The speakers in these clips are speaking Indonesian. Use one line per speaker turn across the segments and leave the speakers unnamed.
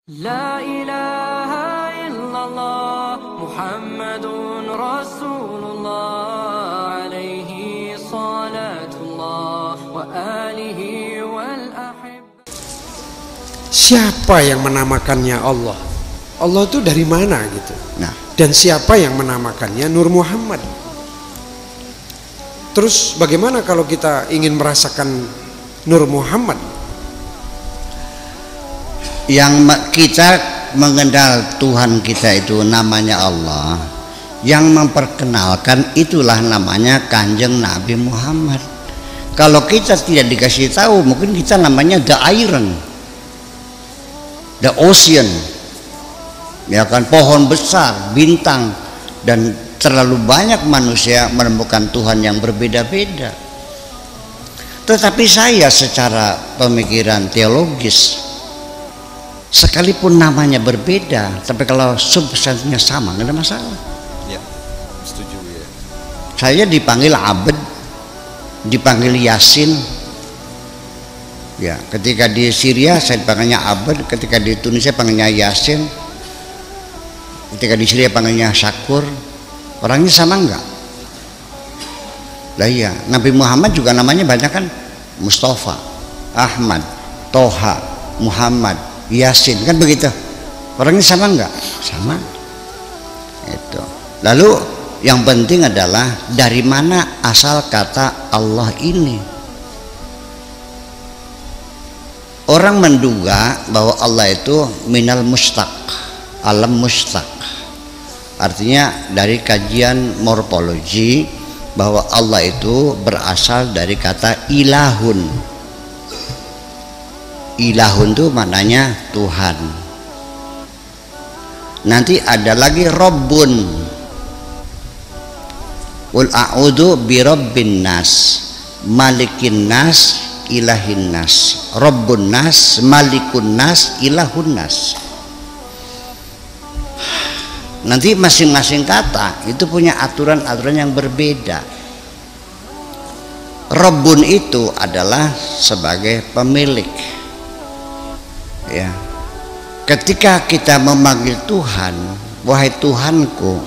La ilaha illallah Muhammadun Rasulullah alaihi salatullah wa alihi wal ahib.
Siapa yang menamakannya Allah? Allah itu dari mana gitu?
Nah,
dan siapa yang menamakannya Nur Muhammad? Terus bagaimana kalau kita ingin merasakan Nur Muhammad?
yang kita mengenal Tuhan kita itu namanya Allah, yang memperkenalkan itulah namanya Kanjeng Nabi Muhammad. Kalau kita tidak dikasih tahu, mungkin kita namanya the iron, the ocean, ya kan, pohon besar, bintang, dan terlalu banyak manusia menemukan Tuhan yang berbeda-beda. Tetapi saya secara pemikiran teologis, sekalipun namanya berbeda, tapi kalau substansinya sama, nggak ada masalah.
Ya, setuju ya.
Saya dipanggil Abed, dipanggil Yasin. Ya, ketika di Syria saya dipanggilnya Abed, ketika di Tunisia panggilnya Yasin, ketika di Syria panggilnya Syakur. Orangnya sama enggak? Lah iya, Nabi Muhammad juga namanya banyak kan, Mustafa, Ahmad, Toha, Muhammad, Yasin, kan begitu. Orangnya sama enggak? Sama. Itu. Lalu yang penting adalah dari mana asal kata Allah ini. Orang menduga bahwa Allah itu minal mustaq, alam mustaq. Artinya dari kajian morfologi bahwa Allah itu berasal dari kata ilahun. Ilahun itu maknanya Tuhan. Nanti ada lagi Rabbun. Qul a'udzu birabbin nas, malikin nas, ilahin nas. Rabbun nas, malikun nas, ilahun nas. Nanti masing-masing kata itu punya aturan-aturan yang berbeda. Rabbun itu adalah sebagai pemilik. Ya, ketika kita memanggil Tuhan, wahai Tuhanku,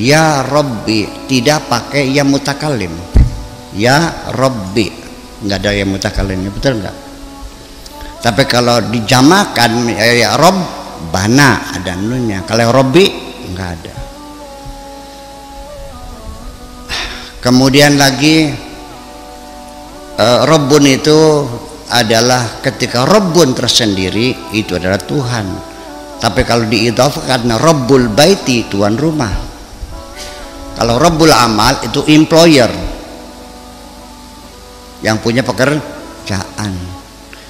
ya Rabbi, tidak pakai ya mutakalim, ya Rabbi, nggak ada ya mutakalim, betul nggak? Tapi kalau dijamakan ya Rabbana ada nunnya, kalau Rabbi nggak ada. Kemudian lagi Rabbun itu adalah ketika Rabbun tersendiri itu adalah Tuhan. Tapi kalau diidhafahkan Rabbul Baiti, tuan rumah. Kalau Rabbul Amal itu employer, yang punya pekerjaan.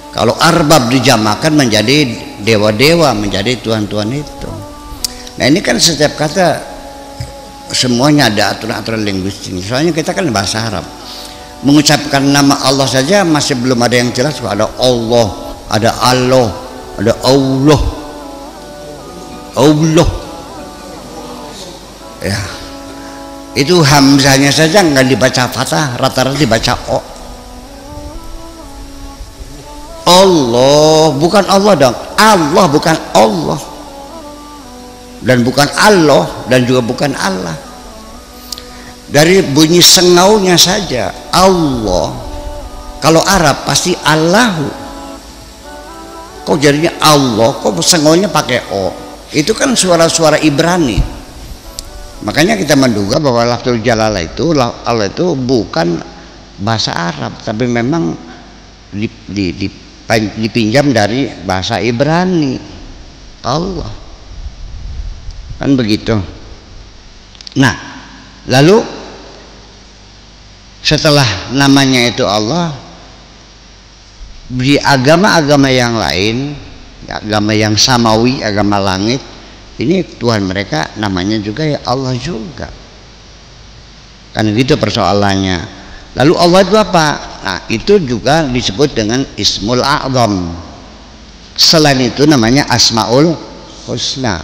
Kalau arbab dijamakan menjadi dewa-dewa, menjadi tuhan-tuhan itu. Nah ini kan setiap kata semuanya ada aturan-aturan linguistik. Soalnya kita kan bahasa Arab, mengucapkan nama Allah saja masih belum ada yang jelas. Ada Allah, ada Allah, ada Allah, Allah. Ya, itu hamzahnya saja nggak dibaca fathah, rata-rata dibaca o. Allah bukan Allah dong. Allah bukan Allah, dan bukan Allah, dan juga bukan Allah. Dari bunyi sengaunya saja Allah, kalau Arab pasti Allahu. Kok jadinya Allah, kok sengaunya pakai O? Itu kan suara-suara Ibrani. Makanya kita menduga bahwa lafzul jalalah itu, Allah itu bukan bahasa Arab, tapi memang dipinjam dari bahasa Ibrani. Allah kan begitu. Nah, lalu setelah namanya itu Allah, di agama-agama yang lain, agama yang samawi, agama langit, ini Tuhan mereka namanya juga ya Allah juga. Kan gitu persoalannya. Lalu Allah itu apa? Nah, itu juga disebut dengan Ismul A'zam. Selain itu namanya Asmaul Husna.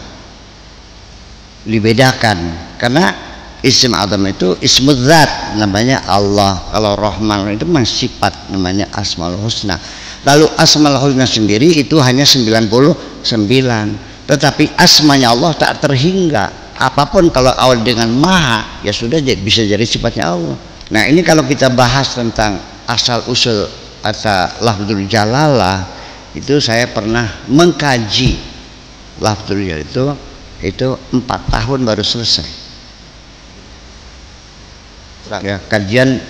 Dibedakan karena Ism A'zam itu Ismul Zat, namanya Allah. Kalau Rahman itu sifat, namanya Asmaul Husna. Lalu Asmaul Husna sendiri itu hanya 99, tetapi asmanya Allah tak terhingga. Apapun kalau awal dengan maha, ya sudah bisa jadi sifatnya Allah. Nah, ini kalau kita bahas tentang asal usul atau lafzul jalalah, itu saya pernah mengkaji lafzul jalalah itu 4 tahun baru selesai. Ya, kajian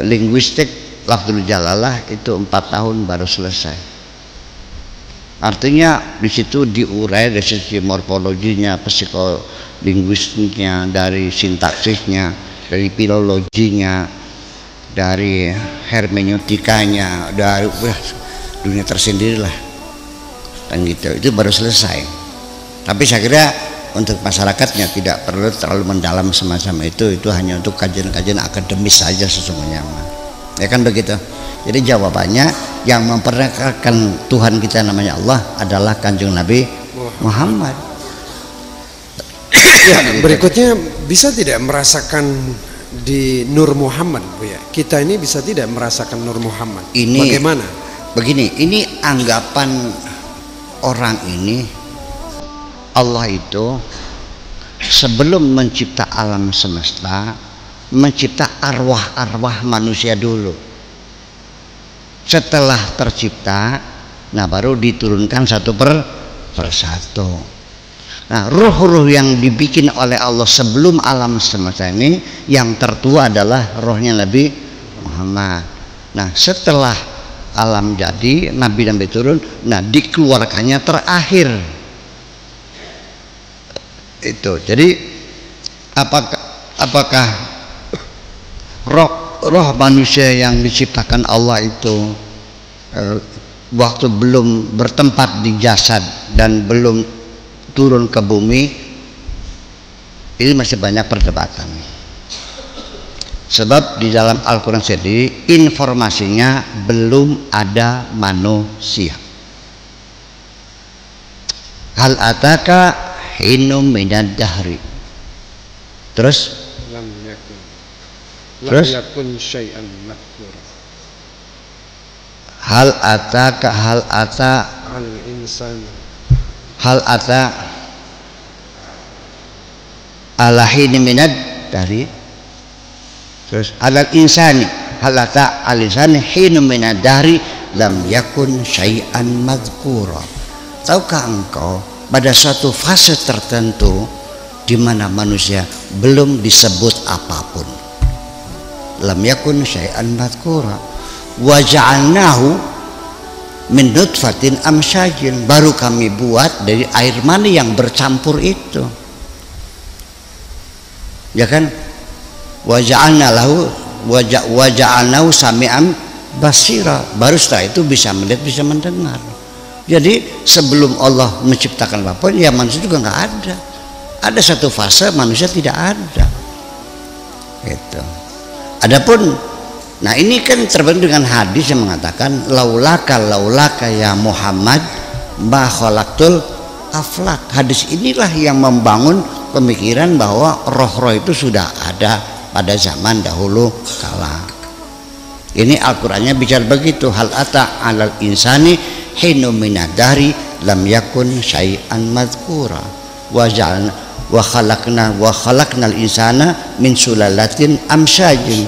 linguistik lafzul jalalah itu 4 tahun baru selesai. Artinya di situ diurai dari sisi morfologinya, psikolinguistiknya, dari sintaksisnya, dari filologinya, dari hermeneutikanya, dari dunia tersendiri lah, dan gitu. Itu baru selesai. Tapi saya kira untuk masyarakatnya tidak perlu terlalu mendalam semacam itu hanya untuk kajian-kajian akademis saja sesungguhnya, ya kan begitu. Jadi jawabannya yang memperkenalkan Tuhan kita namanya Allah adalah Kanjeng Nabi Muhammad.
Ya, berikutnya bisa tidak merasakan di Nur Muhammad, Bu ya? Kita ini bisa tidak merasakan Nur Muhammad?
Ini
bagaimana?
Begini, ini anggapan orang ini, Allah itu sebelum mencipta alam semesta mencipta arwah-arwah manusia dulu. Setelah tercipta, nah baru diturunkan satu per satu. Nah, ruh-ruh yang dibikin oleh Allah sebelum alam semesta ini, yang tertua adalah rohnya Nabi Muhammad. Nah, setelah alam jadi, Nabi turun, nah dikeluarkannya terakhir. Itu. Jadi apakah roh manusia yang diciptakan Allah itu waktu belum bertempat di jasad dan belum turun ke bumi, ini masih banyak perdebatan. Sebab di dalam Al-Quran sendiri informasinya belum ada manusia. Hal ataka hinum minad dahri. Terus
Terus hal
ata alahin minad dari, terus alal insani hal ata al insani hinum minad dari lam yakun syai'an madhkura. Tahukah engkau pada suatu fase tertentu di mana manusia belum disebut apapun, lam yakun syai'an madhkura, wa ja'alnahu min nutfatin amsyajin, baru kami buat dari air mani yang bercampur itu, ya kan. Wa ja'alnahu sami'an basira, baru setelah itu bisa melihat, bisa mendengar. Jadi sebelum Allah menciptakan apapun, ya manusia juga nggak ada. Ada satu fase manusia tidak ada, gitu. Adapun, nah ini kan terbantu dengan hadis yang mengatakan laulaka ya Muhammad ma khalaqtul aflak. Hadis inilah yang membangun pemikiran bahwa roh-roh itu sudah ada pada zaman dahulu kala. Ini Al-Qur'annya bicara begitu, hal ata alal insani hinu minadari lam yakun syai'an madhkura wa khalaqnal insana min sulalatin amsyajin.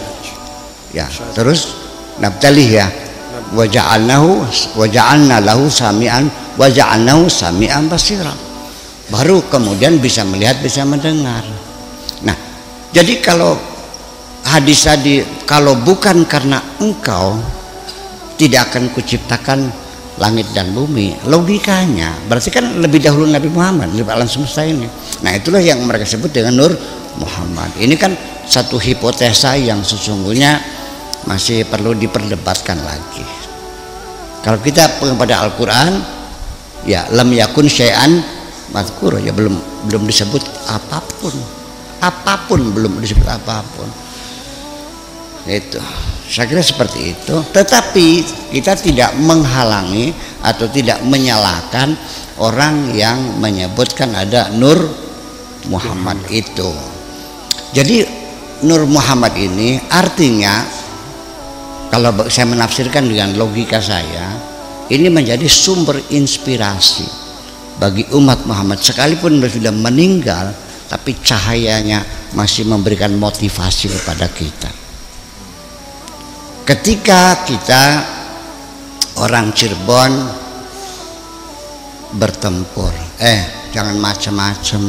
Ya, terus nabtalih ya, wa ja'alna lahu sami'an basira, baru kemudian bisa melihat, bisa mendengar. Nah, jadi kalau hadis tadi, kalau bukan karena engkau tidak akan kuciptakan langit dan bumi, logikanya berarti kan lebih dahulu Nabi Muhammad di alam semesta ini. Nah, itulah yang mereka sebut dengan Nur Muhammad. Ini kan satu hipotesa yang sesungguhnya masih perlu diperdebatkan lagi. Kalau kita pada Al-Quran, ya lam yakun syai'an madhkur, ya belum disebut apapun belum disebut apapun. Itu saya kira seperti itu. Tetapi kita tidak menghalangi atau tidak menyalahkan orang yang menyebutkan ada Nur Muhammad itu. Jadi Nur Muhammad ini artinya Kalau saya menafsirkan dengan logika saya, ini menjadi sumber inspirasi bagi umat Muhammad, sekalipun sudah meninggal tapi cahayanya masih memberikan motivasi kepada kita. Ketika kita orang Cirebon bertempur, jangan macam-macam,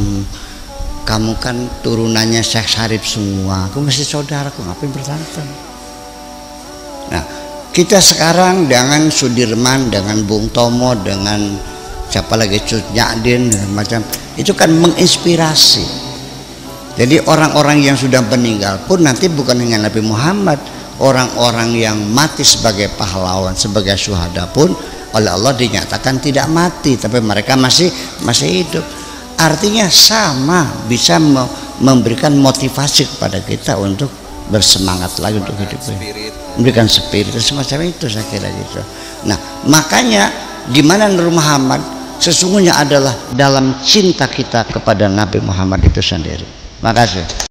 kamu kan turunannya Syekh Syarif semua, aku masih saudaraku, ngapain berantem? Nah, kita sekarang dengan Sudirman, dengan Bung Tomo, dengan siapa lagi, Cut Nyadin dan macam itu kan menginspirasi. Jadi orang-orang yang sudah meninggal pun nanti bukan hanya Nabi Muhammad, orang-orang yang mati sebagai pahlawan, sebagai syuhada pun oleh Allah dinyatakan tidak mati, tapi mereka masih hidup. Artinya sama, bisa memberikan motivasi kepada kita untuk bersemangat lagi untuk hidup, memberikan spirit semacam itu, saya kira gitu. Nah, makanya di mana Nur Muhammad sesungguhnya adalah dalam cinta kita kepada Nabi Muhammad itu sendiri. Makasih.